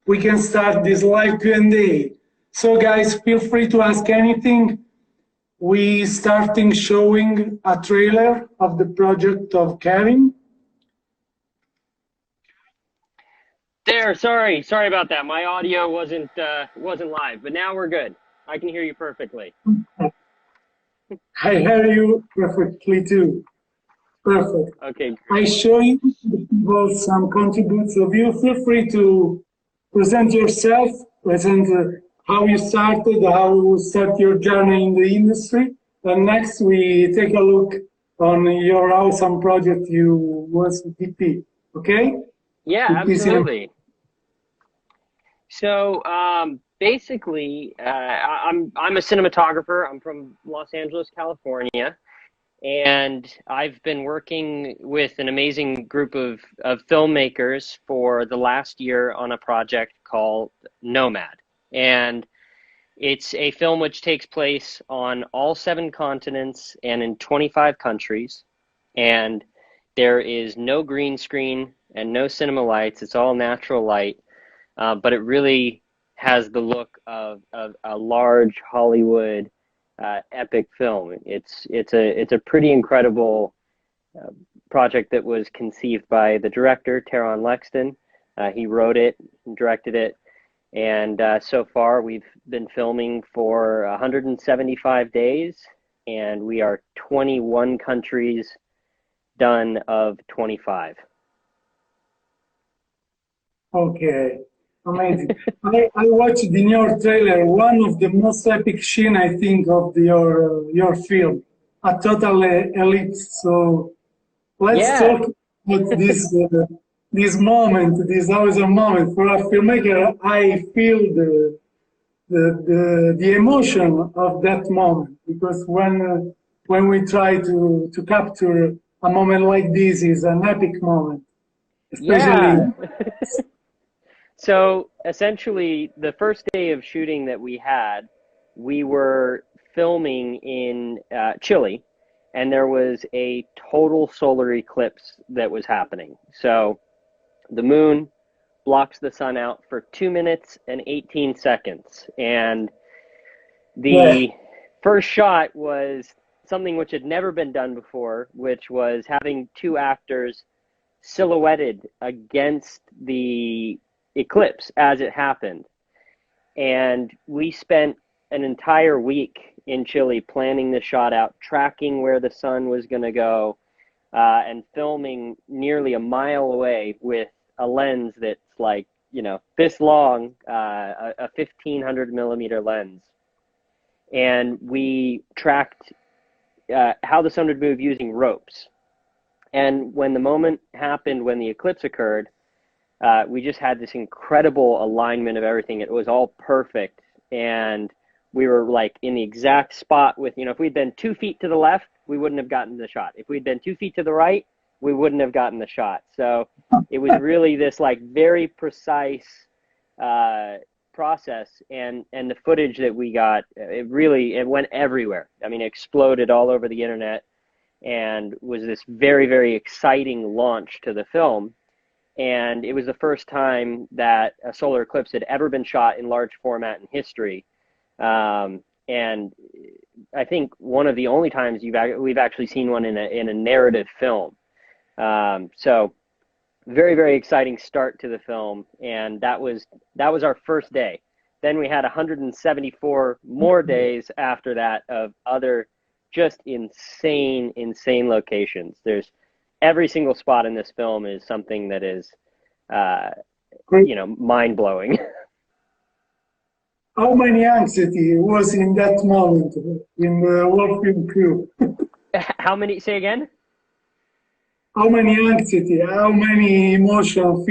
we can start this live Q&A. So guys, feel free to ask anything. We starting showing a trailer of the project of Kevin. There, sorry about that. My audio wasn't live, but now we're good. I can hear you perfectly. I hear you perfectly too. Perfect. Okay. I show you some contributes of you. Feel free to present yourself, present how you started, how you start your journey in the industry. And next we take a look on your awesome project you was DP. Okay? Yeah, absolutely. So basically, I'm a cinematographer. I'm from Los Angeles, California, and I've been working with an amazing group of filmmakers for the last year on a project called NOMAD. And it's a film which takes place on all 7 continents and in 25 countries. And there is no green screen and no cinema lights. It's all natural light. But it really has the look of a large Hollywood epic film. It's a pretty incredible project that was conceived by the director, Taron Lexton. He wrote it and directed it. And so far we've been filming for 175 days, and we are 21 countries done of 25. Okay. Amazing. I watched in your trailer one of the most epic scene, I think, of your film, a total ellipse. So let's talk about this moment, this awesome moment for a filmmaker. I feel the emotion of that moment, because when we try to capture a moment like this, is an epic moment, especially. Yeah. So essentially, the first day of shooting that we had, we were filming in Chile, and there was a total solar eclipse that was happening. So the moon blocks the sun out for 2 minutes and 18 seconds. And the first shot was something which had never been done before, which was having 2 actors silhouetted against the eclipse as it happened. And we spent an entire week in Chile planning the shot out, tracking where the sun was going to go, and filming nearly a mile away with a lens that's like, this long, a 1500 millimeter lens. And we tracked how the sun would move using ropes. And when the moment happened, when the eclipse occurred, we just had this incredible alignment of everything. It was all perfect. And we were like in the exact spot with, if we'd been 2 feet to the left, we wouldn't have gotten the shot. If we'd been 2 feet to the right, we wouldn't have gotten the shot. So it was really this like very precise process. And the footage that we got, it went everywhere. I mean, it exploded all over the internet and was this very, very exciting launch to the film. And it was the first time that a solar eclipse had ever been shot in large format in history. And I think one of the only times we've actually seen one in a narrative film. So very, very exciting start to the film. And that was our first day. Then we had 174 more days after that of other just insane locations. There's every single spot in this film is something that is, mind-blowing. How many anxiety was in that moment in the world film crew? How many? Say again? How many anxiety? How many emotion?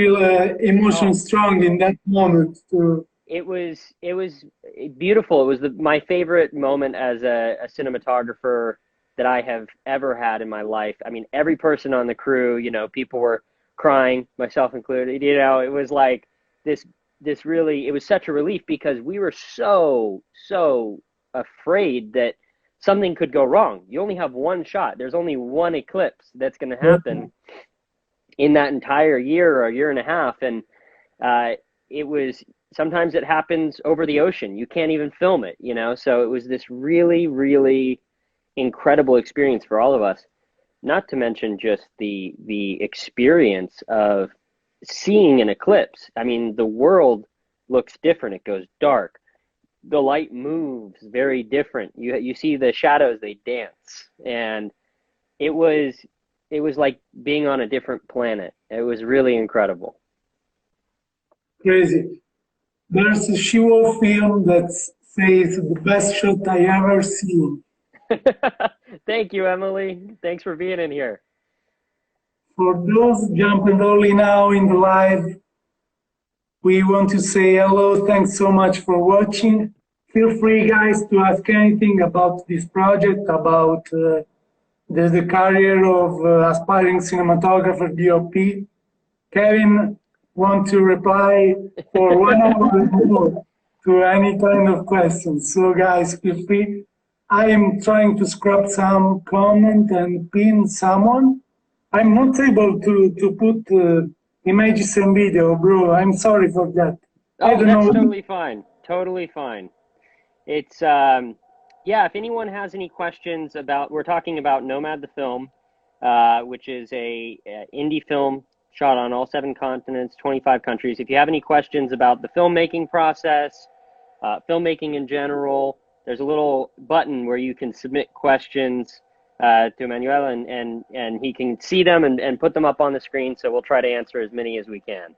Emotion strong in that moment to. It was beautiful. It was my favorite moment as a cinematographer that I have ever had in my life. I mean, every person on the crew, people were crying, myself included. It was like this really, it was such a relief because we were so afraid that something could go wrong. You only have one shot. There's only one eclipse that's going to happen in that entire year or a year and a half. And sometimes it happens over the ocean. You can't even film it, you know? So it was this really, really incredible experience for all of us, not to mention just the experience of seeing an eclipse. I mean, the world looks different. It goes dark. The light moves very different. You see the shadows, they dance. And it was like being on a different planet. It was really incredible. Crazy. There's a show film that says the best shot I ever seen. Thank you, Emily. Thanks for being in here. For those jumping only now in the live, we want to say hello. Thanks so much for watching. Feel free, guys, to ask anything about this project, about the career of aspiring cinematographer DOP. Kevin want to reply for 1 hour or more to any kind of questions. So, guys, feel free. I am trying to scrub some comment and pin someone. I'm not able to put images and video, bro. I'm sorry for that. I Oh, don't that's know. totally fine. Totally fine. It's yeah, if anyone has any questions about, we're talking about Nomad the film, which is a indie film shot on all 7 continents, 25 countries. If you have any questions about the filmmaking process, filmmaking in general, there's a little button where you can submit questions to Emanuele, and he can see them and put them up on the screen. So we'll try to answer as many as we can.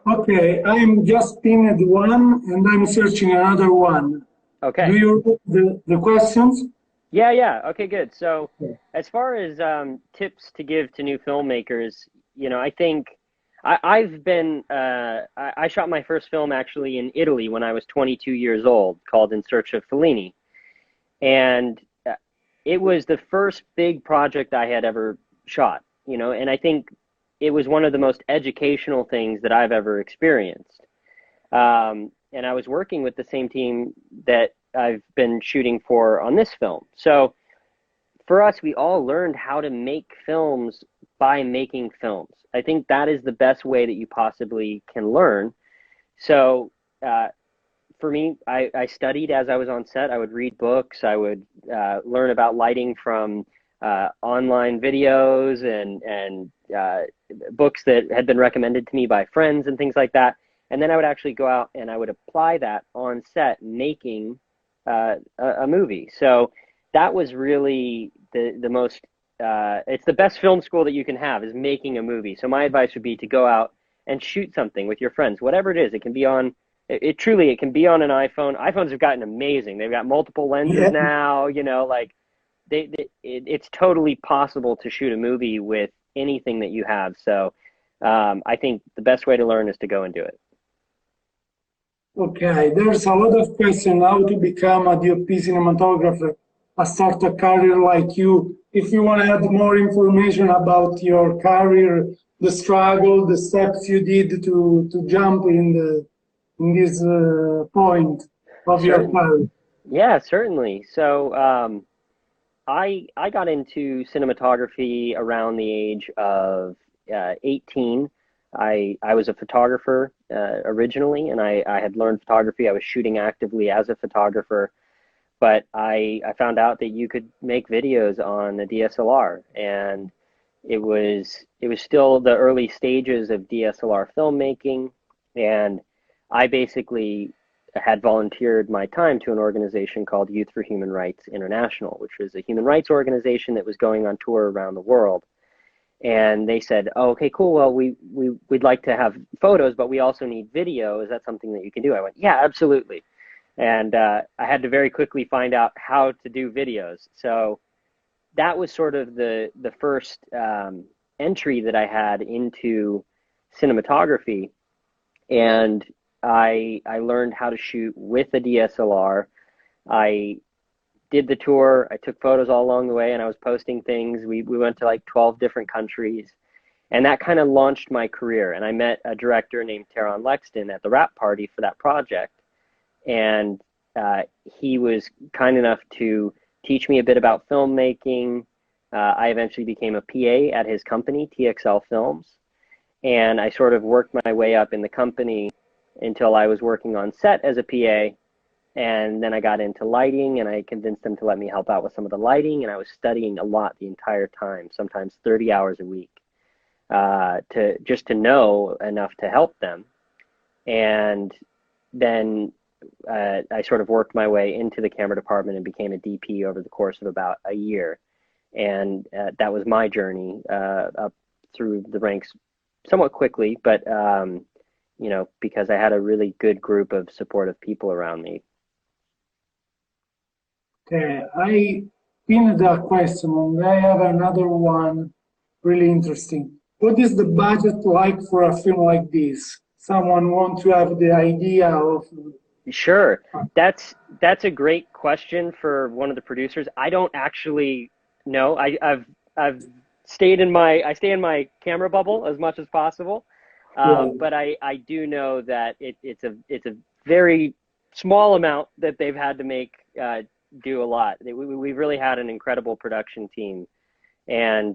Okay, I'm just pinned one and I'm searching another one. Okay. Do you read the questions? Yeah. Okay, good. So as far as tips to give to new filmmakers, you know, I think I've been, I shot my first film actually in Italy when I was 22 years old, called In Search of Fellini. And it was the first big project I had ever shot, you know, and I think it was one of the most educational things that I've ever experienced. And I was working with the same team that I've been shooting for on this film. So for us, we all learned how to make films by making films. I think that is the best way that you possibly can learn. So for me, I studied as I was on set. I would read books. I would learn about lighting from online videos and books that had been recommended to me by friends and things like that. And then I would actually go out and I would apply that on set, making a movie. So that was really the most, it's the best film school that you can have, is making a movie. So my advice would be to go out and shoot something with your friends, whatever it is. It can be on, it truly, it can be on an iPhone. iPhones have gotten amazing. They've got multiple lenses now, you know, like it's totally possible to shoot a movie with anything that you have. So I think the best way to learn is to go and do it. Okay, there's a lot of questions how to become a DOP cinematographer, a start a career like you. If you want to add more information about your career, the struggle, the steps you did to jump in this point of your career. Yeah, certainly. So I got into cinematography around the age of 18. I was a photographer originally, and I had learned photography. I was shooting actively as a photographer, but I found out that you could make videos on a DSLR, and it was still the early stages of DSLR filmmaking, and I basically had volunteered my time to an organization called Youth for Human Rights International, which was a human rights organization that was going on tour around the world. And they said, oh, okay, cool. Well, we'd like to have photos, but we also need video. Is that something that you can do? I went, yeah, absolutely. And I had to very quickly find out how to do videos. So that was sort of the first entry that I had into cinematography. And I learned how to shoot with a DSLR. I did the tour. I took photos all along the way, and I was posting things. We went to like 12 different countries, and that kind of launched my career. And I met a director named Taron Lexton at the wrap party for that project, and he was kind enough to teach me a bit about filmmaking. I eventually became a PA at his company, TXL Films, and I sort of worked my way up in the company until I was working on set as a PA. And then I got into lighting, and I convinced them to let me help out with some of the lighting. And I was studying a lot the entire time, sometimes 30 hours a week, to know enough to help them. And then I sort of worked my way into the camera department and became a DP over the course of about a year. And that was my journey up through the ranks somewhat quickly, but because I had a really good group of supportive people around me. Okay, I pinned that question, and I have another one really interesting. What is the budget like for a film like this? Someone want to have the idea of. Sure. That's a great question for one of the producers. I don't actually know. I've stayed in my camera bubble as much as possible. Yeah. But I do know that it's a very small amount that they've had to make do a lot. We've really had an incredible production team, and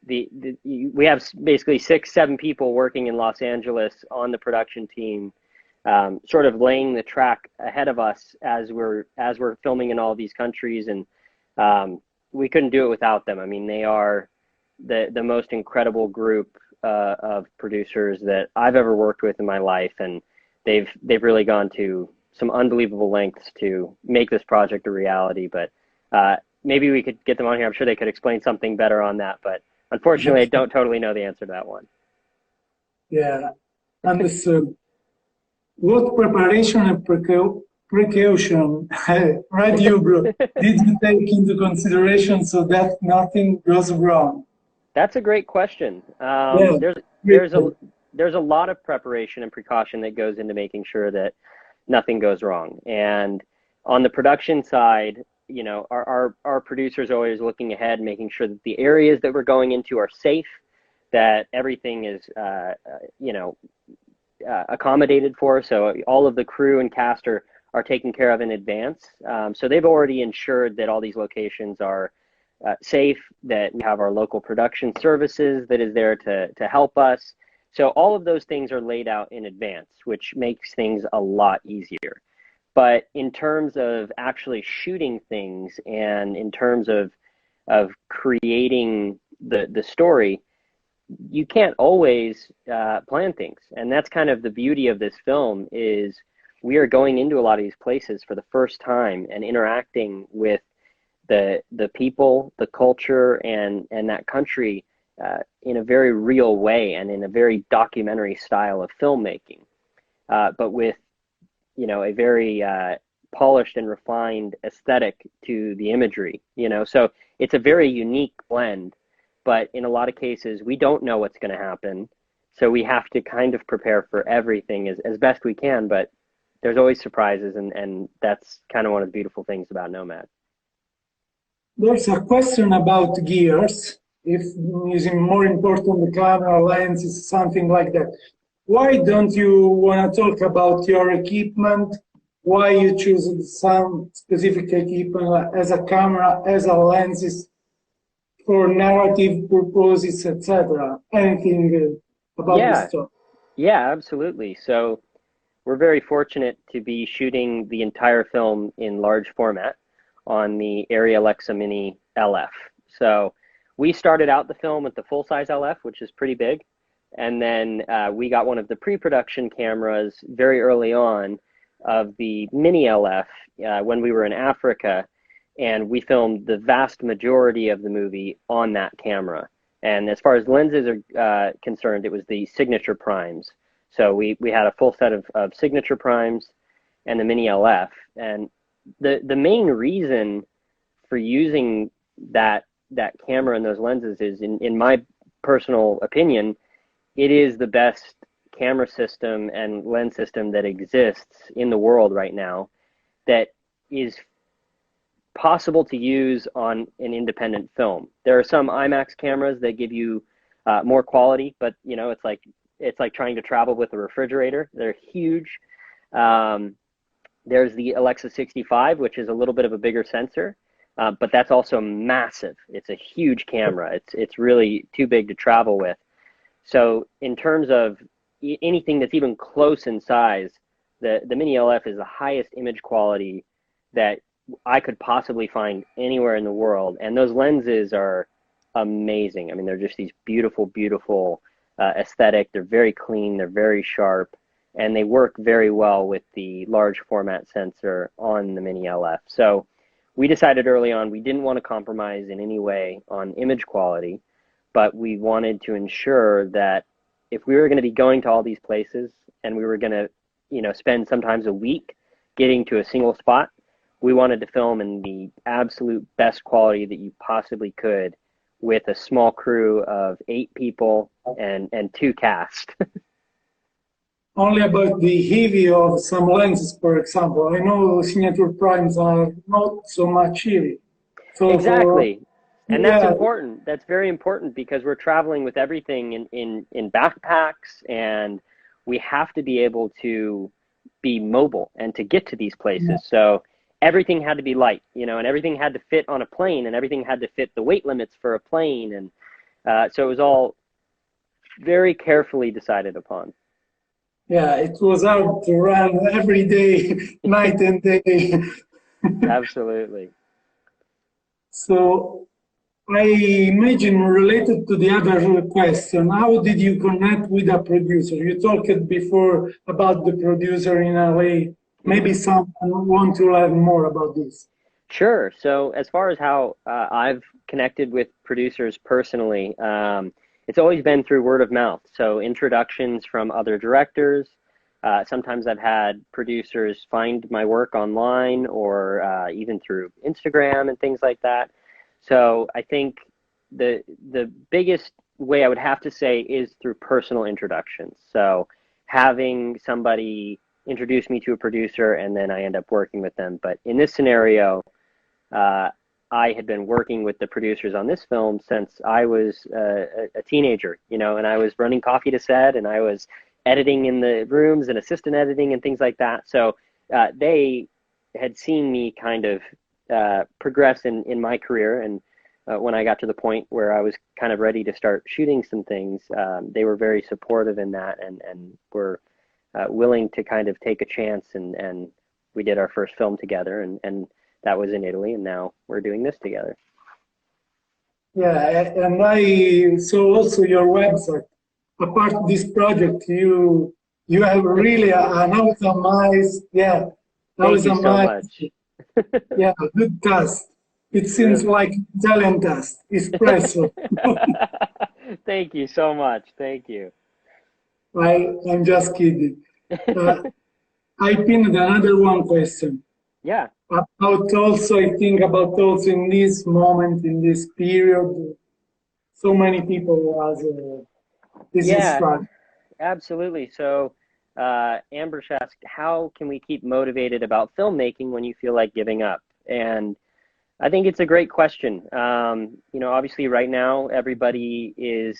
we have basically 6-7 people working in Los Angeles on the production team, sort of laying the track ahead of us as we're filming in all these countries, and we couldn't do it without them. I mean, they are the most incredible group of producers that I've ever worked with in my life, and they've really gone to some unbelievable lengths to make this project a reality. But maybe we could get them on here. I'm sure they could explain something better on that, but unfortunately, I don't totally know the answer to that one. Yeah, understood. What preparation and precaution, right, you, bro, did you take into consideration so that nothing goes wrong? That's a great question. Yeah, There's a lot of preparation and precaution that goes into making sure that nothing goes wrong. And on the production side, our producers are always looking ahead, making sure that the areas that we're going into are safe, that everything is, accommodated for. So all of the crew and cast are taken care of in advance. So they've already ensured that all these locations are safe, that we have our local production services that is there to help us. So all of those things are laid out in advance, which makes things a lot easier. But in terms of actually shooting things and in terms of creating the story, you can't always plan things. And that's kind of the beauty of this film is we are going into a lot of these places for the first time and interacting with the people, the culture, and that country in a very real way and in a very documentary style of filmmaking, but with a very polished and refined aesthetic to the imagery. So it's a very unique blend. But in a lot of cases, we don't know what's going to happen, so we have to kind of prepare for everything as best we can. But there's always surprises, and that's kind of one of the beautiful things about NOMAD. There's a question about gears, if using more important the camera lenses, something like that. Why don't you want to talk about your equipment? Why you choose some specific equipment as a camera, as a lenses, for narrative purposes, etc. Anything about this stuff? Yeah, absolutely. So we're very fortunate to be shooting the entire film in large format on the Arri Alexa Mini LF. So we started out the film with the full-size LF, which is pretty big. And then we got one of the pre-production cameras very early on of the Mini LF when we were in Africa. And we filmed the vast majority of the movie on that camera. And as far as lenses are concerned, it was the signature primes. So we had a full set of signature primes and the Mini LF. And the main reason for using that camera and those lenses is, in my personal opinion, it is the best camera system and lens system that exists in the world right now that is possible to use on an independent film. There are some IMAX cameras that give you more quality, but it's like trying to travel with a refrigerator. They're huge. There's the Alexa 65, which is a little bit of a bigger sensor, but that's also massive. It's a huge camera. It's really too big to travel with. So in terms of anything that's even close in size, the Mini LF is the highest image quality that I could possibly find anywhere in the world. And those lenses are amazing. I mean, they're just these beautiful, beautiful aesthetic. They're very clean. They're very sharp. And they work very well with the large format sensor on the Mini LF. So we decided early on we didn't want to compromise in any way on image quality, but we wanted to ensure that if we were going to be going to all these places and we were going to, spend sometimes a week getting to a single spot, we wanted to film in the absolute best quality that you possibly could with a small crew of 8 people and 2 cast. Only about the heavy of some lenses, for example. I know signature primes are not so much heavy. So Exactly. And that's yeah, important. That's very important because we're traveling with everything in backpacks, and we have to be able to be mobile and to get to these places. So everything had to be light, and everything had to fit on a plane, and everything had to fit the weight limits for a plane. And so it was all very carefully decided upon. yeah, it was hard to run every day, night and day. Absolutely. So I imagine related to the other question, how did you connect with a producer? You talked before about the producer in LA. Maybe someone want to learn more about this. Sure. So as far as how I've connected with producers personally, it's always been through word of mouth. So introductions from other directors. Sometimes I've had producers find my work online or even through Instagram and things like that. So I think the biggest way I would have to say is through personal introductions. So having somebody introduce me to a producer and then I end up working with them. But in this scenario, I had been working with the producers on this film since I was a teenager, and I was running coffee to set and I was editing in the rooms and assistant editing and things like that. So they had seen me kind of progress in my career. And when I got to the point where I was kind of ready to start shooting some things, they were very supportive in that and were willing to kind of take a chance. And we did our first film together, and that was in Italy, and now we're doing this together. Yeah, and I saw also your website. Apart from this project, you have really an Thank you so awesome, much. yeah, good taste. It seems Really. like Italian taste, espresso. Thank you so much. Thank you. I'm just kidding. Uh, I pinned another one question Yeah. about also, I think about also in this moment, in this period, so many people has this Yeah, struggle. absolutely. So, Amber's asked, how can we keep motivated about filmmaking when you feel like giving up? And I think it's a great question. Obviously right now everybody is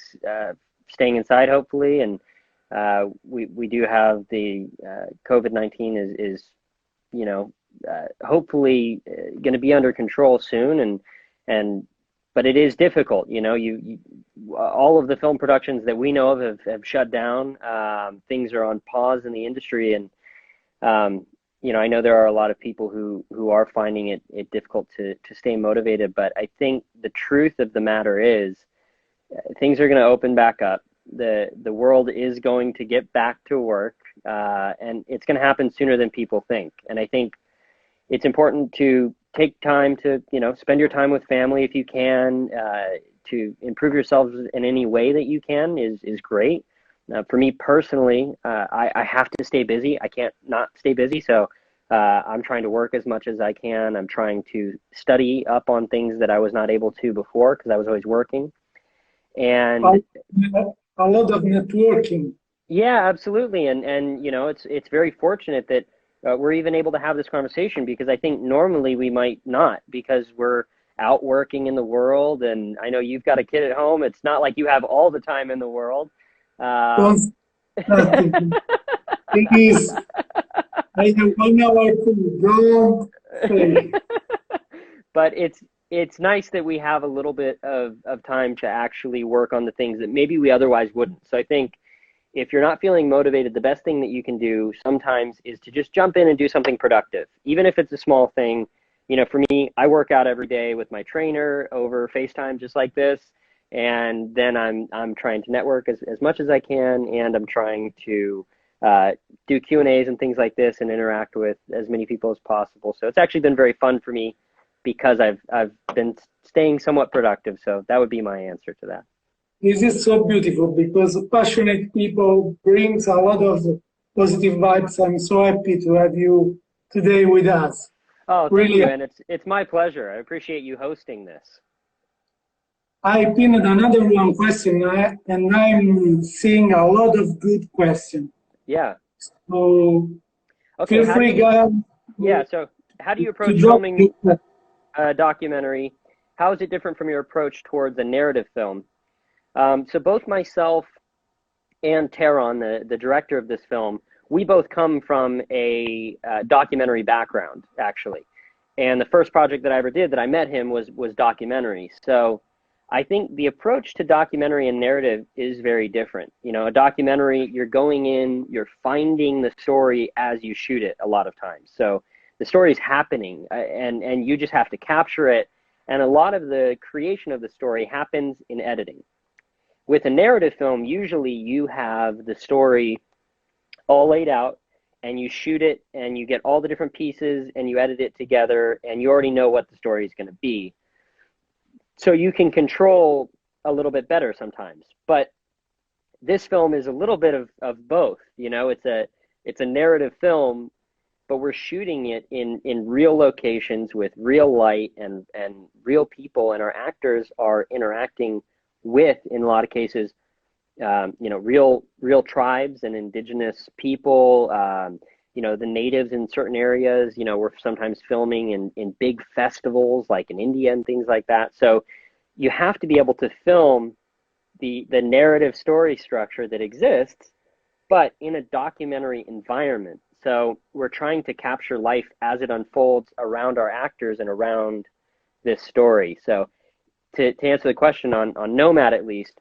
staying inside, hopefully, and we do have the COVID-19 is hopefully going to be under control soon, and but it is difficult. You all of the film productions that we know of have shut down. Things are on pause in the industry, and I know there are a lot of people who are finding it difficult to stay motivated. But I think the truth of the matter is things are going to open back up. The world is going to get back to work, and it's going to happen sooner than people think. And I think it's important to take time to, spend your time with family if you can, to improve yourselves in any way that you can is great. For me personally, I have to stay busy. I can't not stay busy. So I'm trying to work as much as I can. I'm trying to study up on things that I was not able to before because I was always working. And A lot of networking. yeah, absolutely. And it's very fortunate that we're even able to have this conversation because I think normally we might not because we're out working in the world. And I know you've got a kid at home. It's not like you have all the time in the world. Don't nothing. Please, I have 1 hour to don't say. But it's nice that we have a little bit of time to actually work on the things that maybe we otherwise wouldn't. So I think if you're not feeling motivated, the best thing that you can do sometimes is to just jump in and do something productive, even if it's a small thing. You know, for me, I work out every day with my trainer over FaceTime, just like this. And then I'm trying to network as much as I can, and I'm trying to do Q&As and things like this and interact with as many people as possible. So it's actually been very fun for me because I've been staying somewhat productive. So that would be my answer to that. This is so beautiful because passionate people brings a lot of positive vibes. I'm so happy to have you today with us. Oh, thank Really, you, and it's my pleasure. I appreciate you hosting this. I pinned another one question, and I'm seeing a lot of good questions. Yeah. So Okay, feel free, guys, yeah, so how do you to approach drop filming your a documentary? How is it different from your approach towards a narrative film? So both myself and Taron, the director of this film, we both come from a documentary background, actually. And the first project that I ever did that I met him was documentary. So I think the approach to documentary and narrative is very different. You know, a documentary, you're going in, you're finding the story as you shoot it a lot of times. So the story is happening, and you just have to capture it. And a lot of the creation of the story happens in editing. With a narrative film, usually you have the story all laid out, and you shoot it, and you get all the different pieces, and you edit it together, and you already know what the story is going to be. So you can control a little bit better sometimes. But this film is a little bit of both. You know, it's a narrative film, but we're shooting it in real locations with real light and real people, and our actors are interacting with, in a lot of cases, you know, real tribes and indigenous people, you know, the natives in certain areas. You know, we're sometimes filming in big festivals like in India and things like that. So you have to be able to film the narrative story structure that exists, but in a documentary environment. So we're trying to capture life as it unfolds around our actors and around this story. So to answer the question on NOMAD, at least,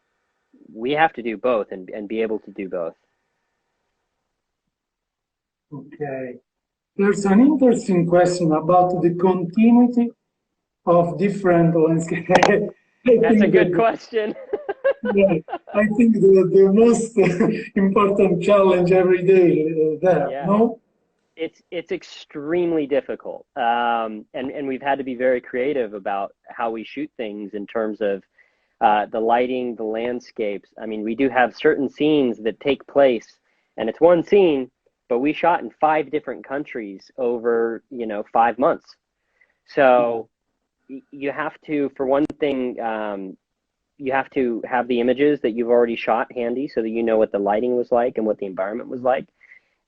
we have to do both and be able to do both. Okay. There's an interesting question about the continuity of different landscapes. That's a good question. Yeah, I think the most important challenge every day there, Yeah, no? it's extremely difficult, and we've had to be very creative about how we shoot things in terms of the lighting, the landscapes. I mean, we do have certain scenes that take place, and it's one scene, but we shot in 5 different countries over, you know, 5 months. So you have to, for one thing, you have to have the images that you've already shot handy so that you know what the lighting was like and what the environment was like.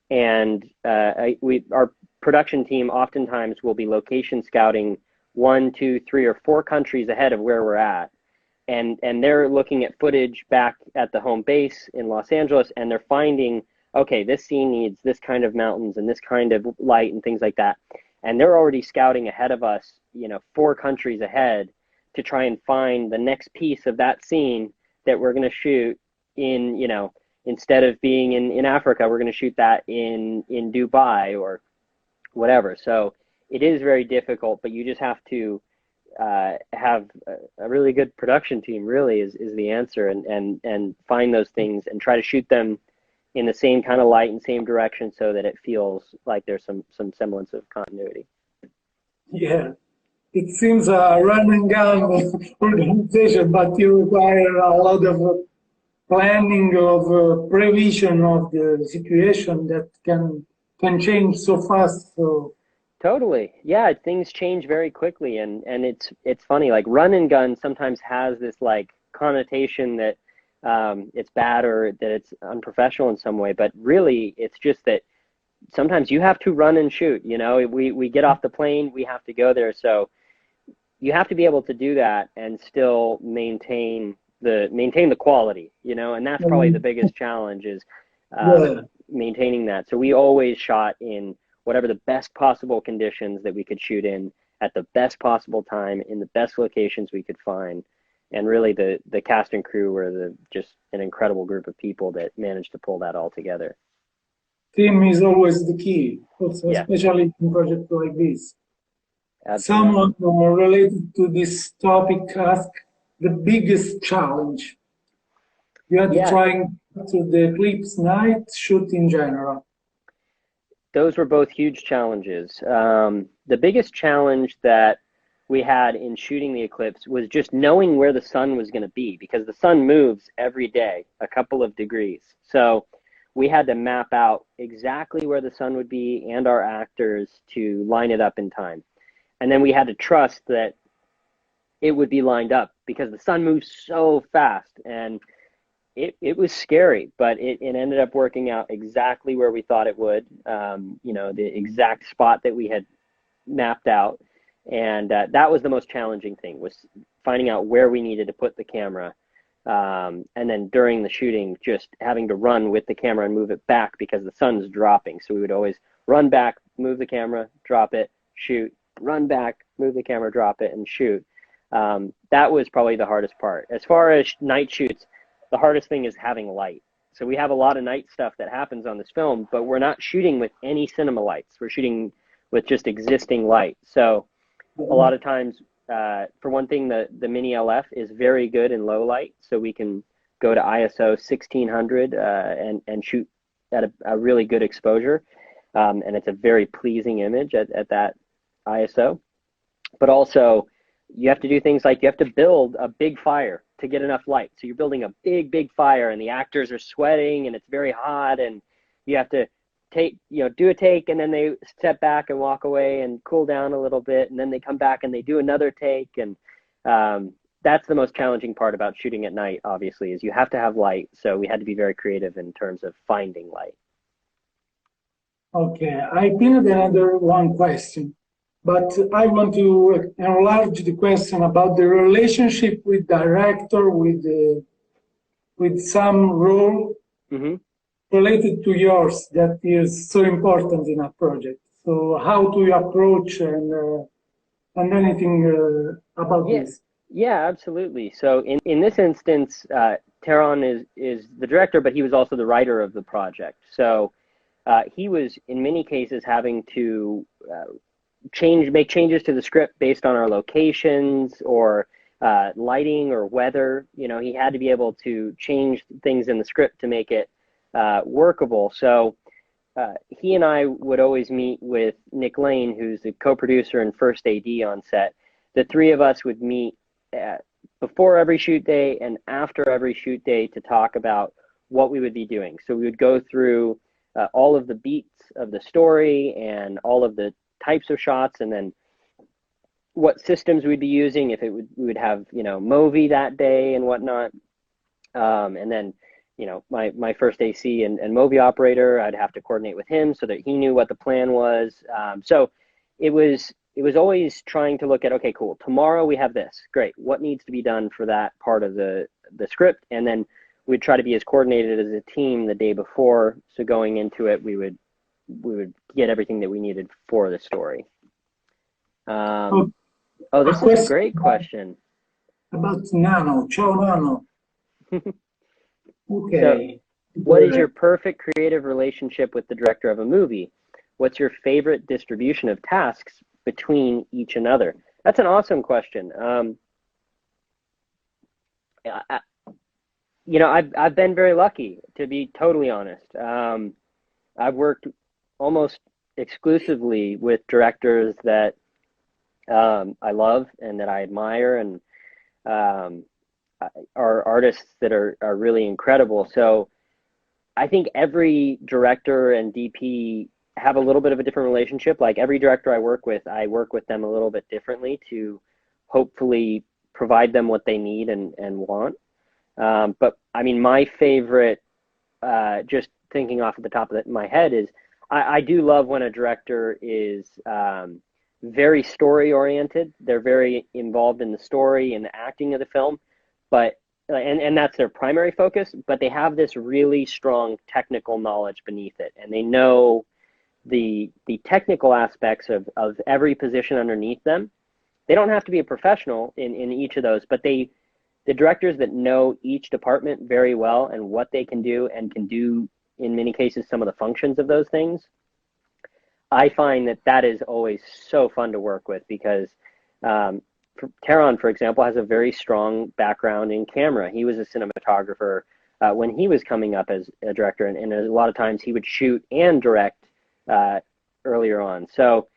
And our production team oftentimes will be location scouting 1, 2, 3, or 4 countries ahead of where we're at. And they're looking at footage back at the home base in Los Angeles, and they're finding, okay, this scene needs this kind of mountains and this kind of light and things like that. And they're already scouting ahead of us, you know, 4 countries ahead to try and find the next piece of that scene that we're going to shoot in, you know, instead of being in Africa, we're going to shoot that in Dubai or whatever. So it is very difficult, but you just have to have a really good production team, really, is the answer, and find those things and try to shoot them in the same kind of light and same direction so that it feels like there's some semblance of continuity. Yeah, it seems a run and gun organization, but you require a lot of planning, of prevision of the situation that can change so fast. So Totally. Yeah, things change very quickly, and it's funny, like run and gun sometimes has this like connotation that it's bad or that it's unprofessional in some way, but really it's just that sometimes you have to run and shoot, you know. We get off the plane, we have to go there. So you have to be able to do that and still maintain the quality, you know, and that's probably the biggest challenge is yeah, maintaining that. So we always shot in whatever the best possible conditions that we could shoot in at the best possible time in the best locations we could find. and really the cast and crew were just an incredible group of people that managed to pull that all together. Team is always the key, also, Yeah, especially in projects like this. absolutely. Someone related to this topic asked the biggest challenge you had Yeah, trying to the Eclipse night shoot in general. those were both huge challenges. The biggest challenge that we had in shooting the eclipse was just knowing where the sun was going to be, because the sun moves every day a couple of degrees. So we had to map out exactly where the sun would be and our actors to line it up in time. And then we had to trust that it would be lined up because the sun moves so fast. And it was scary, but it ended up working out exactly where we thought it would. The exact spot that we had mapped out, and that was the most challenging thing, was finding out where we needed to put the camera, and then during the shooting, just having to run with the camera and move it back because the sun's dropping. So we would always run back, move the camera, drop it, shoot, run back, move the camera, drop it, and shoot. That was probably the hardest part. As far as night shoots, the hardest thing is having light. So we have a lot of night stuff that happens on this film, but we're not shooting with any cinema lights. We're shooting with just existing light. So a lot of times, for one thing, the Mini LF is very good in low light, so we can go to ISO 1600 and shoot at a really good exposure, and it's a very pleasing image at that ISO. But also, you have to do things like you have to build a big fire to get enough light. So you're building a big fire, and the actors are sweating, and it's very hot, and you have to do a take, and then they step back and walk away and cool down a little bit, and then they come back and they do another take. And that's the most challenging part about shooting at night, obviously, is you have to have light. So we had to be very creative in terms of finding light. Okay, I pinned another one question, but I want to enlarge the question about the relationship with director, with some role Mm-hmm. related to yours that is so important in a project. So how do you approach and anything about Yeah, this? yeah, absolutely. So in this instance, Taron is the director, but he was also the writer of the project. So he was in many cases having to make changes to the script based on our locations or lighting or weather. He had to be able to change things in the script to make it workable. So he and I would always meet with Nick Lane, who's the co-producer and first AD on set. The three of us would meet before every shoot day and after every shoot day to talk about what we would be doing. So we would go through all of the beats of the story and all of the types of shots, and then what systems we'd be using, if we would have Movi that day and whatnot, and then my first AC and Movi operator, I'd have to coordinate with him so that he knew what the plan was. So it was always trying to look at, okay, cool, tomorrow we have this, great, what needs to be done for that part of the script, and then we'd try to be as coordinated as a team the day before, so going into it we would get everything that we needed for the story. Oh, This a is a question great question. about Nano. Ciao, Nano. So, Okay. what is your perfect creative relationship with the director of a movie? What's your favorite distribution of tasks between each another? That's an awesome question. I've been very lucky, to be totally honest. I've worked almost exclusively with directors that I love and that I admire, and are artists that are really incredible. So I think every director and DP have a little bit of a different relationship. Like every director I work with them a little bit differently to hopefully provide them what they need and want. But I mean, my favorite, just thinking off at the top of my head, is I do love when a director is very story oriented. They're very involved in the story and the acting of the film, but and that's their primary focus, but they have this really strong technical knowledge beneath it, and they know the technical aspects of every position underneath them. They don't have to be a professional in each of those, but they the directors that know each department very well and what they can do and can do, in many cases, some of the functions of those things, I find that that is always so fun to work with because Taron, for example, has a very strong background in camera. He was a cinematographer when he was coming up as a director, and a lot of times he would shoot and direct earlier on. So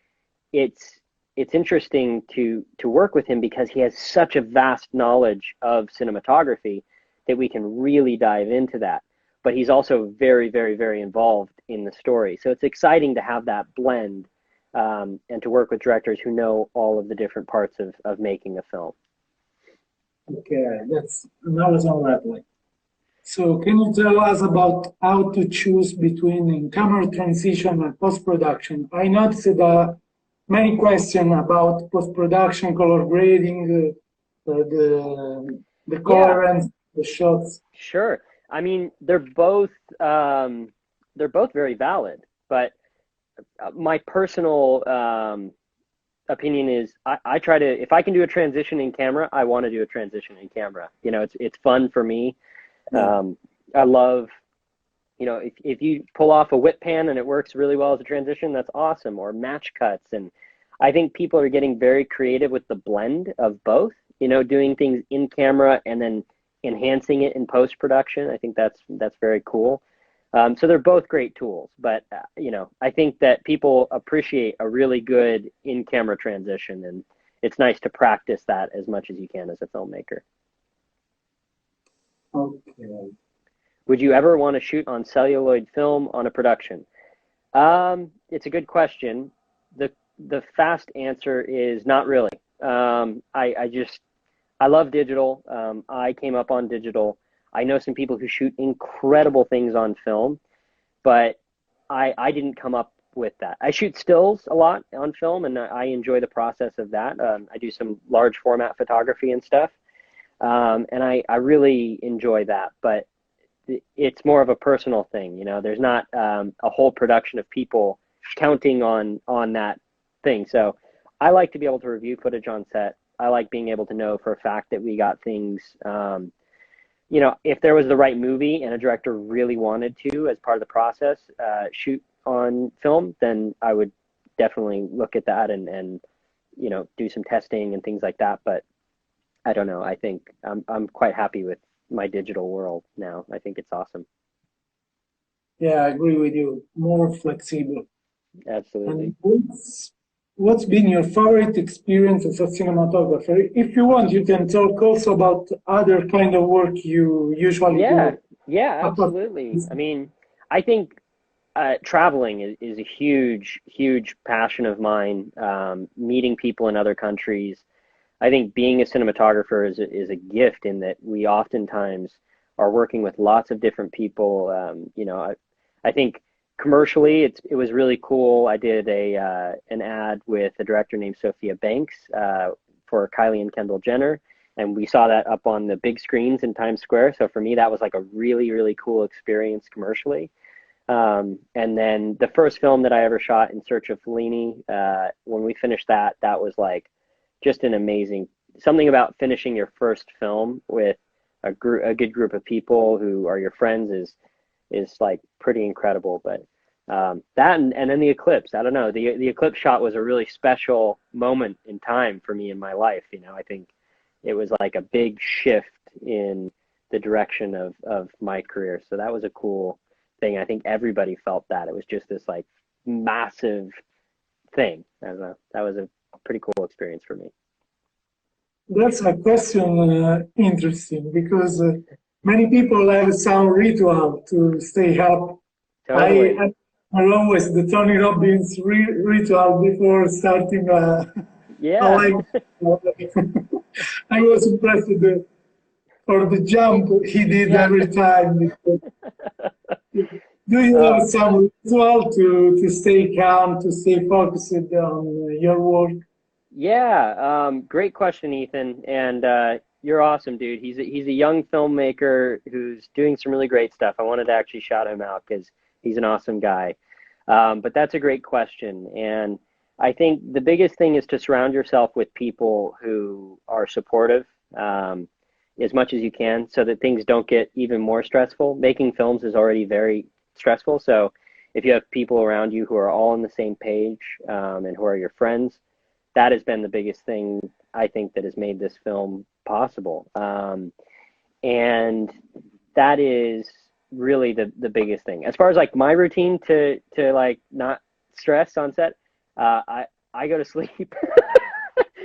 it's interesting to work with him because he has such a vast knowledge of cinematography that we can really dive into that. But he's also very, very, very involved in the story. So it's exciting to have that blend and to work with directors who know all of the different parts of making a film. Okay, that was all right. So can you tell us about how to choose between camera transition and post-production? I noticed many questions about post-production, color grading, the coherence, the shots. Sure. I mean, they're both very valid, but my personal opinion is I try to, if I can do a transition in camera, I want to do a transition in camera. You know, it's fun for me. I love, you know, if you pull off a whip pan and it works really well as a transition, that's awesome. Or match cuts. And I think people are getting very creative with the blend of both, you know, doing things in camera and then enhancing it in post-production. I think that's very cool. So they're both great tools, but you know, I think that people appreciate a really good in-camera transition, and it's nice to practice that as much as you can as a filmmaker. Okay. Would you ever want to shoot on celluloid film on a production? It's a good question. The fast answer is not really. I love digital. I came up on digital. I know some people who shoot incredible things on film, but I didn't come up with that. I shoot stills a lot on film, and I enjoy the process of that. I do some large format photography and stuff, and I really enjoy that. But it's more of a personal thing, you know. There's not a whole production of people counting on that thing. So I like to be able to review footage on set. I like being able to know for a fact that we got things, you know, if there was the right movie and a director really wanted to, as part of the process, shoot on film, then I would definitely look at that and you know, do some testing and things like that. But I don't know. I think I'm quite happy with my digital world now. I think it's awesome. Yeah, I agree with you. More flexible. Absolutely. And what's been your favorite experience as a cinematographer? If you want, you can talk also about other kind of work you usually do. Yeah, absolutely. I mean, I think traveling is a huge passion of mine. Meeting people in other countries. I think being a cinematographer is a gift in that we oftentimes are working with lots of different people. You know, I think commercially it was really cool. I did an ad with a director named Sophia Banks for Kylie and Kendall Jenner, and we saw that up on the big screens in Times Square. So for me, that was like a really cool experience commercially. And then the first film that I ever shot, In Search of Fellini, when we finished that was like just an amazing, something about finishing your first film with a good group of people who are your friends is like pretty incredible. But that and then the Eclipse, I don't know, the Eclipse shot was a really special moment in time for me in my life. You know, I think it was like a big shift in the direction of my career. So that was a cool thing. I think everybody felt that. It was just this like massive thing. I don't know. That was a pretty cool experience for me. That's a question interesting because many people have some ritual to stay up. Totally. I always the Tony Robbins ritual before starting Yeah. I was impressed for the jump he did every time. Do you have some ritual to stay calm, to stay focused on your work? Yeah, great question, Ethan. And you're awesome, dude. He's a young filmmaker who's doing some really great stuff. I wanted to actually shout him out because he's an awesome guy. But that's a great question. And I think the biggest thing is to surround yourself with people who are supportive. as much as you can so that things don't get even more stressful. Making films is already very stressful. So if you have people around you who are all on the same page, and who are your friends, that has been the biggest thing I think that has made this film possible. And that is really the biggest thing. As far as like my routine to like not stress on set, I go to sleep.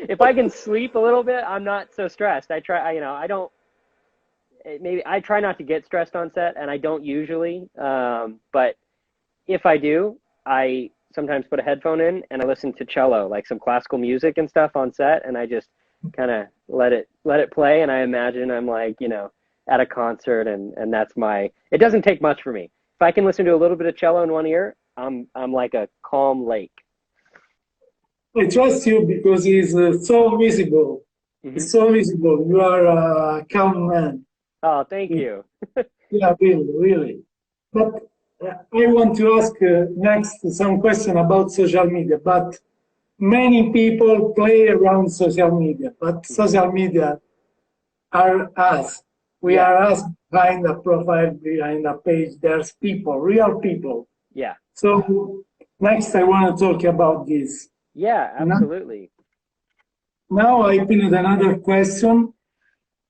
If I can sleep a little bit, I'm not so stressed. I try, I don't, maybe I try not to get stressed on set, and I don't usually. But if I do, I sometimes put a headphone in and I listen to cello, like some classical music and stuff on set, and I just kind of let it play. And I imagine I'm like, at a concert, and that's it doesn't take much for me. If I can listen to a little bit of cello in one ear, I'm like a calm lake. I trust you because he's so visible. Mm-hmm. He's so visible. You are a calm man. Oh, thank you. Yeah, really, really. But I want to ask next some question about social media. But many people play around social media. But social media are us. We are us behind a profile, behind a page. There's people, real people. Yeah. So next I want to talk about this. Yeah, absolutely. Now I pinned another question.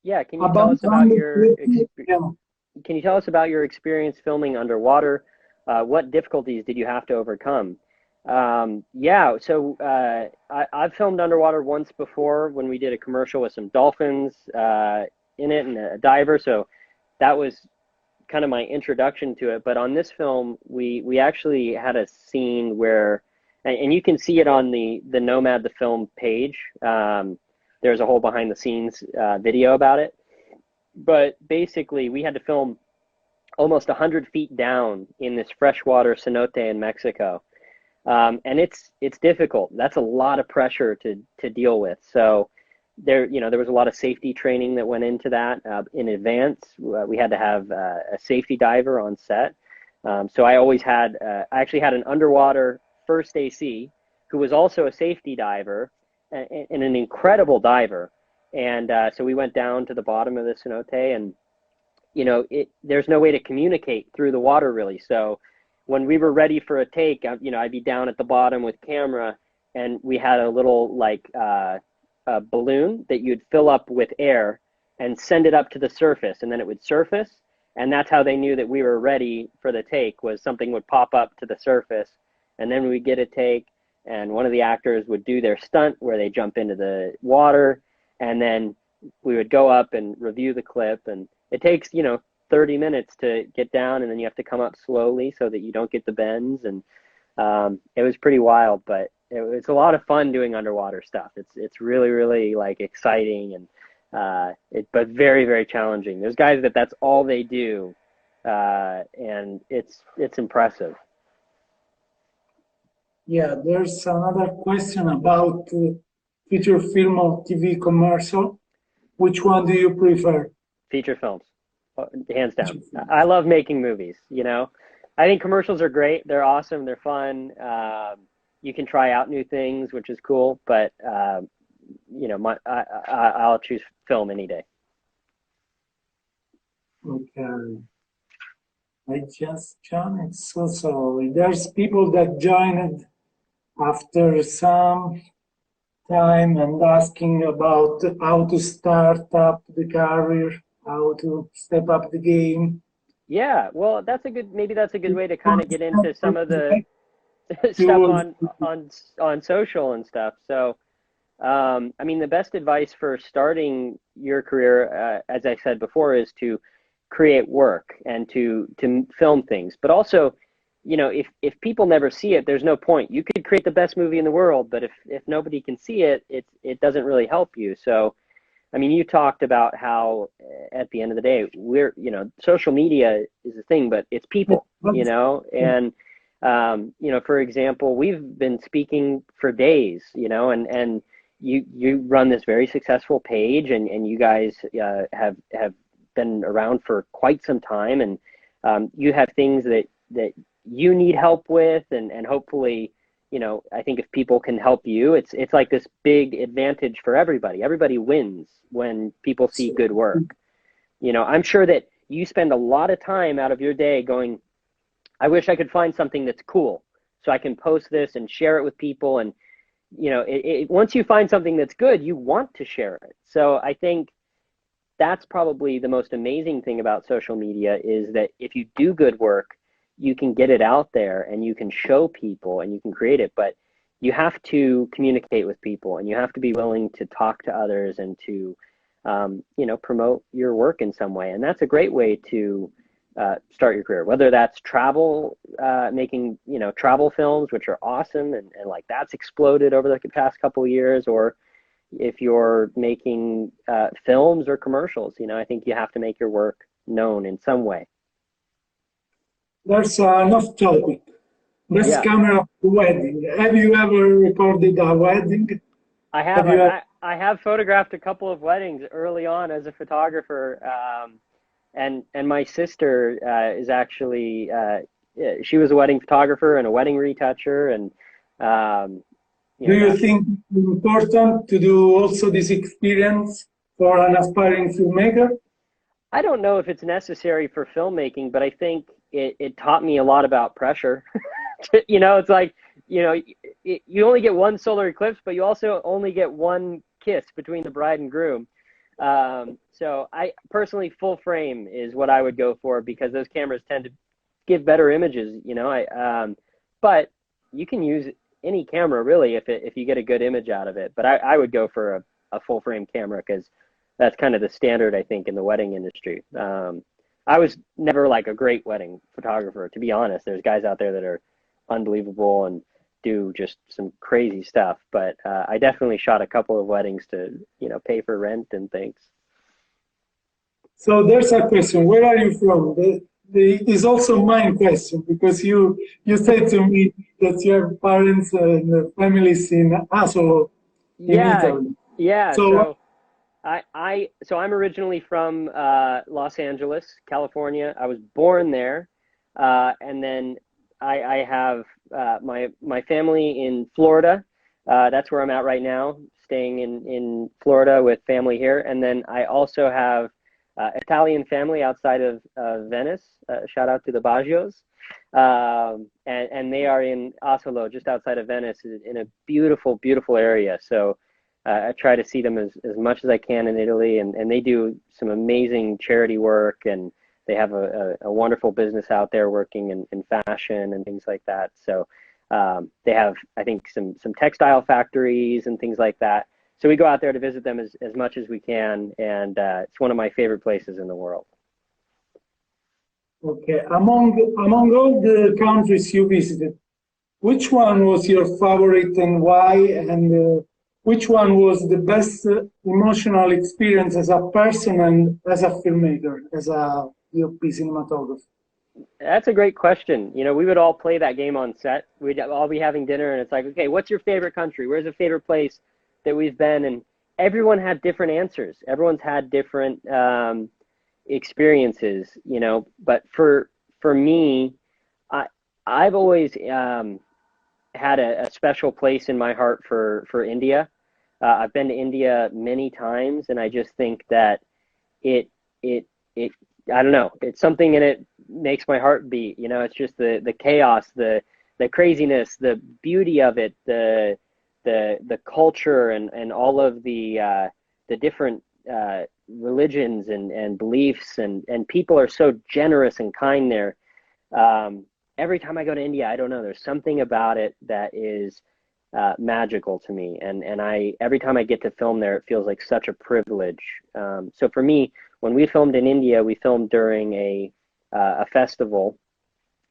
Yeah, can you tell us about Can you tell us about your experience filming underwater? What difficulties did you have to overcome? I've filmed underwater once before when we did a commercial with some dolphins in it and a diver. So that was kind of my introduction to it. But on this film, we actually had a scene where, and you can see it on the NOMAD, the film page. There's a whole behind the scenes video about it. But basically, we had to film almost 100 feet down in this freshwater cenote in Mexico. And it's difficult. That's a lot of pressure to deal with. So there was a lot of safety training that went into that in advance. We had to have a safety diver on set. So I actually had an underwater first AC who was also a safety diver and an incredible diver. And so we went down to the bottom of the cenote, and there's no way to communicate through the water really. So when we were ready for a take, I'd be down at the bottom with camera, and we had a little a balloon that you'd fill up with air and send it up to the surface, and then it would surface. And that's how they knew that we were ready for the take, was something would pop up to the surface, and then we'd get a take, and one of the actors would do their stunt where they jump into the water, and then we would go up and review the clip. And it takes 30 minutes to get down, and then you have to come up slowly so that you don't get the bends. And it was pretty wild, but it's a lot of fun doing underwater stuff. It's really, really like exciting, and but very, very challenging. There's guys that's all they do, and it's impressive. Yeah, there's another question about feature film or TV commercial. Which one do you prefer? Feature films, hands down. I love making movies. I think commercials are great. They're awesome. They're fun. You can try out new things, which is cool. But I'll choose film any day. Okay. I just joined. So sorry. There's people that joined after some time and asking about how to start up the career, how to step up the game. Yeah, well, maybe that's a good way to kind of get into some of the stuff on social and stuff. So, the best advice for starting your career, as I said before, is to create work and to film things. But also, if people never see it, there's no point. You could create the best movie in the world, but if nobody can see it, it doesn't really help you. So, you talked about how at the end of the day, social media is a thing, but it's people, and, for example, we've been speaking for days, and you run this very successful page, and you guys have been around for quite some time, and you have things that you need help with, and hopefully, you know, I think if people can help you, it's like this big advantage for everybody. Everybody wins when people see good work. You know, I'm sure that you spend a lot of time out of your day going, I wish I could find something that's cool so I can post this and share it with people. And, you know, once you find something that's good, you want to share it. So I think that's probably the most amazing thing about social media is that if you do good work, you can get it out there and you can show people and you can create it. But you have to communicate with people and you have to be willing to talk to others and to, you know, promote your work in some way. And that's a great way to start your career, whether that's travel, making, you know, travel films, which are awesome. And like that's exploded over the past couple of years, or if you're making films or commercials, you know, I think you have to make your work known in some way. There's enough topic. Best Yeah, camera wedding. Have you ever recorded a wedding? I have. Have you? I have photographed a couple of weddings early on as a photographer, and my sister is actually she was a wedding photographer and a wedding retoucher, and you Do know you that. think it's important to do also this experience for an aspiring filmmaker? I don't know if it's necessary for filmmaking, but I think it taught me a lot about pressure. You know, it's like, you know, you only get one solar eclipse, but you also only get one kiss between the bride and groom. So I personally, full frame is what I would go for because those cameras tend to give better images, you know. But you can use any camera really if you get a good image out of it. But I would go for a full frame camera because that's kind of the standard, I think, in the wedding industry. I was never like a great wedding photographer, to be honest. There's guys out there that are unbelievable and do just some crazy stuff. But I definitely shot a couple of weddings to, you know, pay for rent and things. So there's a question. Where are you from? It is also my question because you said to me that your parents and families in Asolo in Yeah, Italy. yeah. So So so I'm originally from Los Angeles, California. I was born there, and then I have my family in Florida. That's where I'm at right now, staying in Florida with family here. And then I also have Italian family outside of Venice. Shout out to the Baggios. And they are in Asolo, just outside of Venice, in a beautiful, beautiful area. So I try to see them as much as I can in Italy, and they do some amazing charity work, and they have a wonderful business out there working in fashion and things like that. So they have, I think, some textile factories and things like that. So we go out there to visit them as much as we can, and it's one of my favorite places in the world. okay, among all the countries you visited, which one was your favorite and why? And which one was the best emotional experience as a person and as a filmmaker, as a DOP cinematographer? That's a great question. You know, we would all play that game on set. We'd all be having dinner, and it's like, okay, what's your favorite country? Where's a favorite place that we've been? And everyone had different answers. Everyone's had different experiences, you know. But for me, I I've always had a special place in my heart for India. I've been to India many times, and I just think that it it I don't know, it's something in it makes my heart beat. You know, it's just the chaos, the craziness, the beauty of it, the culture and all of the different religions and beliefs and people are so generous and kind there. Every time I go to India, I don't know, there's something about it that is magical to me, and I every time I get to film there, it feels like such a privilege. So for me, when we filmed in India, we filmed during a festival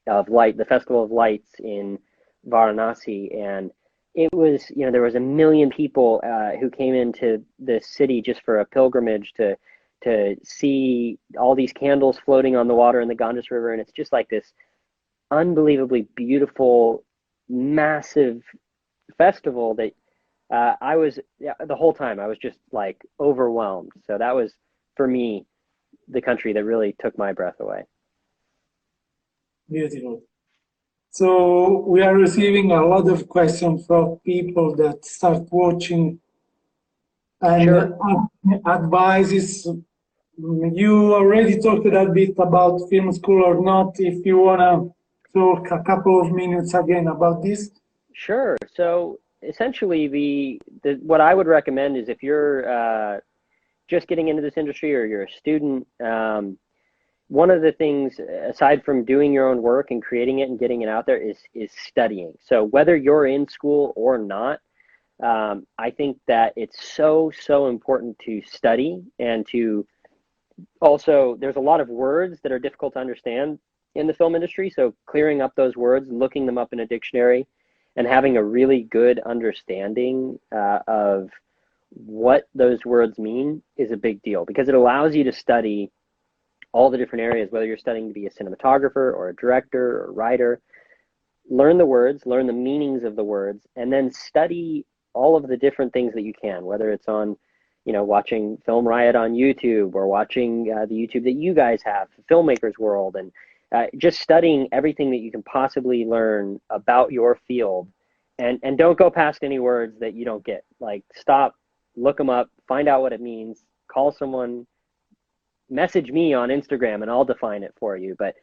of light, the Festival of Lights in Varanasi, and it was, you know, there was 1 million people who came into the city just for a pilgrimage to see all these candles floating on the water in the Ganges River, and it's just like this unbelievably beautiful, massive festival that I was, yeah, the whole time I was just like overwhelmed. So that was for me the country that really took my breath away. Beautiful. So we are receiving a lot of questions from people that start watching and Sure. advices. You already talked a bit about film school or not. If you want to talk a couple of minutes again about this. Sure. So essentially, what I would recommend is if you're just getting into this industry or you're a student, one of the things aside from doing your own work and creating it and getting it out there is studying. So whether you're in school or not, I think that it's so important to study and to also, there's a lot of words that are difficult to understand in the film industry. So clearing up those words, looking them up in a dictionary, and having a really good understanding of what those words mean is a big deal because it allows you to study all the different areas, whether you're studying to be a cinematographer or a director or a writer. Learn the words, learn the meanings of the words, and then study all of the different things that you can, whether it's on, watching Film Riot on YouTube or watching the YouTube that you guys have, Filmmakersworld, and just studying everything that you can possibly learn about your field. And don't go past any words that you don't get. Like, stop, look them up, find out what it means, call someone, message me on Instagram, and I'll define it for you. But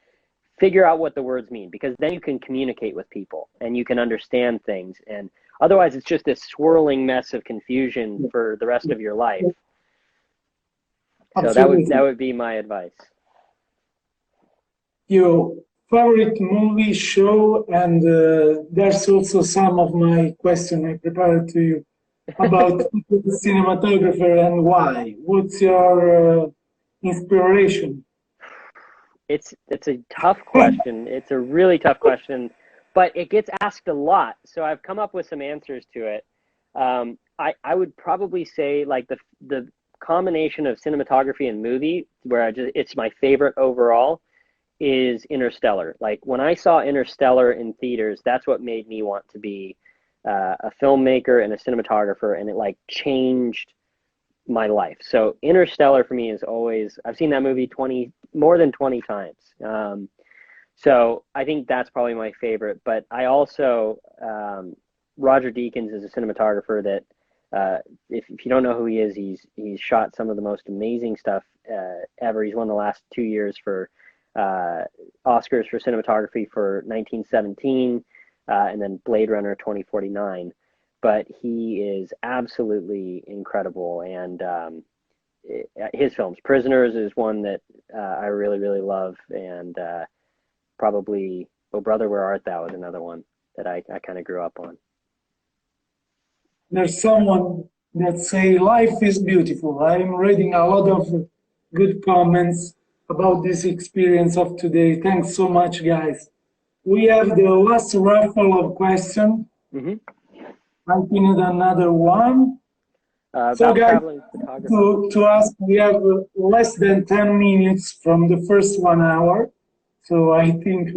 figure out what the words mean, because then you can communicate with people and you can understand things. And otherwise, it's just this swirling mess of confusion for the rest of your life. So Absolutely. that would be my advice. Your favorite movie, show, and there's also some of my question I prepared to you about the cinematographer and why. What's your inspiration? It's a tough question. It's a really tough question, but it gets asked a lot. So I've come up with some answers to it. I would probably say like the combination of cinematography and movie, where it's my favorite overall, is Interstellar. Like when I saw Interstellar in theaters, that's what made me want to be a filmmaker and a cinematographer, and it like changed my life. So Interstellar for me is always, I've seen that movie more than 20 times. So I think that's probably my favorite. But I also, Roger Deakins is a cinematographer that, if you don't know who he is, he's shot some of the most amazing stuff ever. He's won the last 2 years for Oscars for cinematography for 1917 and then Blade Runner 2049. But he is absolutely incredible, and his films, Prisoners is one that I really love, and probably Oh Brother, Where Art Thou is another one that I kind of grew up on. There's someone that say life is beautiful. I'm reading a lot of good comments about this experience of today. Thanks so much, guys. We have the last raffle of questions. Mm-hmm. I pinned another one. So, About guys, traveling photography. to ask, we have less than 10 minutes from the first 1 hour. So I think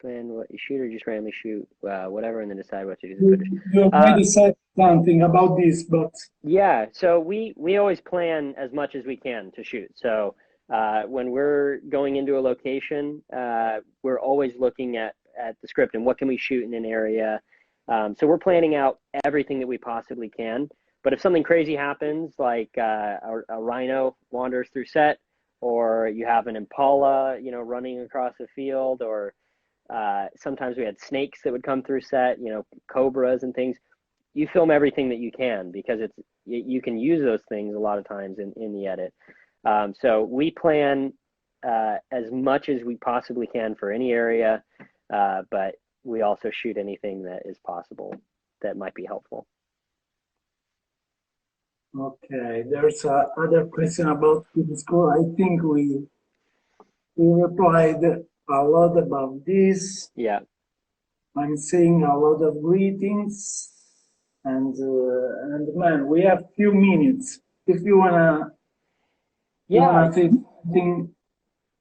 Plan what you shoot or just randomly shoot whatever and then decide what to do with you, footage. you already said something about this, but Yeah, so we always plan as much as we can to shoot. So when we're going into a location, we're always looking at the script and what can we shoot in an area. So we're planning out everything that we possibly can. But if something crazy happens, like a rhino wanders through set, or you have an impala, running across the field, or sometimes we had snakes that would come through set, cobras and things. You film everything that you can because you can use those things a lot of times in the edit. So we plan as much as we possibly can for any area, but we also shoot anything that is possible that might be helpful. okay. There's other question about film school. I think we replied a lot about this. Yeah. I'm seeing a lot of greetings, and man, we have few minutes. If you wanna say something,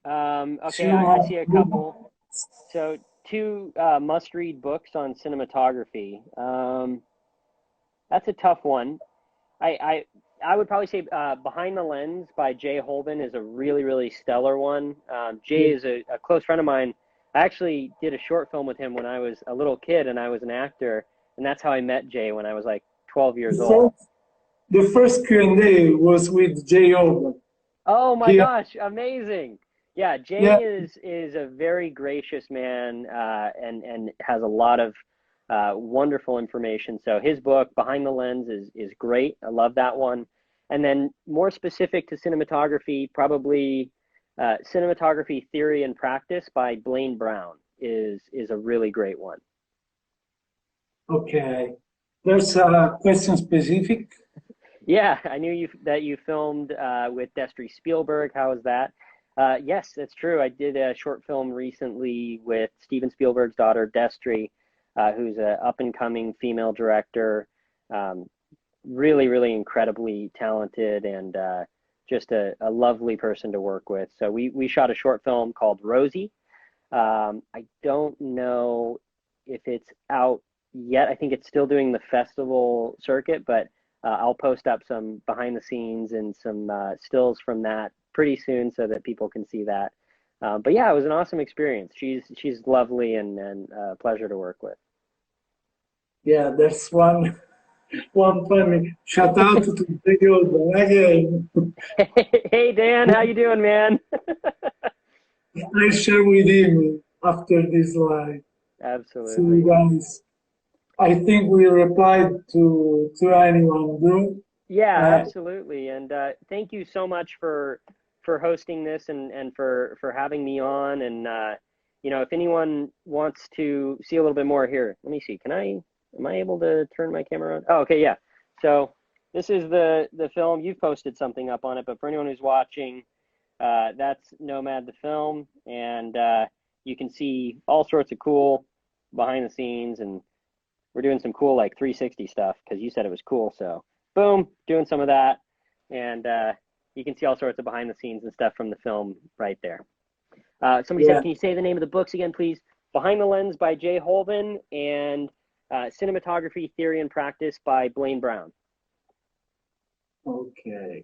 Okay, two I more. see a couple. So two must-read books on cinematography. That's a tough one. I would probably say Behind the Lens by Jay Holden is a really stellar one. Jay is a close friend of mine. I actually did a short film with him when I was a little kid and I was an actor, and that's how I met Jay when I was like 12 years old. The first Q&A was with Jay Oldman. Oh my He, gosh, amazing. Yeah, Jay yeah, is a very gracious man, and has a lot of wonderful information. So his book, Behind the Lens, is great. I love that one. And then more specific to cinematography, probably Cinematography Theory and Practice by Blaine Brown is a really great one. okay. There's a question specific. Yeah, I knew that you filmed with Destry Spielberg. How was that? Yes, that's true. I did a short film recently with Steven Spielberg's daughter, Destry, who's an up-and-coming female director. Really, really incredibly talented and just a lovely person to work with. So we shot a short film called Rosie. I don't know if it's out yet. I think it's still doing the festival circuit, but I'll post up some behind the scenes and some stills from that pretty soon so that people can see that. But yeah, it was an awesome experience. She's lovely and a pleasure to work with. Yeah, there's one funny shout out to Jay Oldman again. Hey Dan, how you doing, man? I share with him after this live. So Absolutely. guys, I think we replied to anyone, bro. Yeah, Uh, absolutely. And thank you so much for hosting this and for having me on. And you know, if anyone wants to see a little bit more here, let me see. Am I able to turn my camera on? Oh, okay, yeah. So this is the film. You've posted something up on it, but for anyone who's watching, that's Nomad the film, and you can see all sorts of cool behind the scenes, and we're doing some cool like 360 stuff because you said it was cool. So boom, doing some of that, and you can see all sorts of behind the scenes and stuff from the film right there. Somebody said, yeah, can you say the name of the books again, please? Behind the Lens by Jay Holden and Cinematography Theory and Practice by Blaine Brown. okay.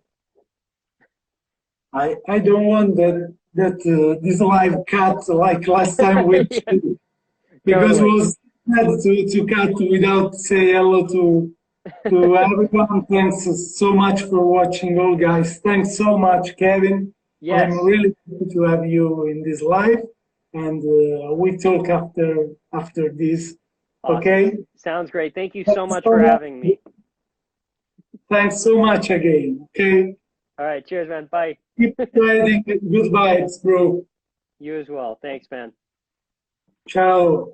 I don't want that this live cut like last time with Yeah, you, because it totally. was sad to cut without say hello to everyone. Thanks so much for watching, all guys. Thanks so much, Kevin. I'm Yes. really happy to have you in this live, and we talk after this. Awesome. Okay. Sounds great. Thank you so Thanks much so for much. having me. Thanks so much again. Okay. All right. Cheers, man. Bye. Keep spreading good vibes, bro. You as well. Thanks, man. Ciao.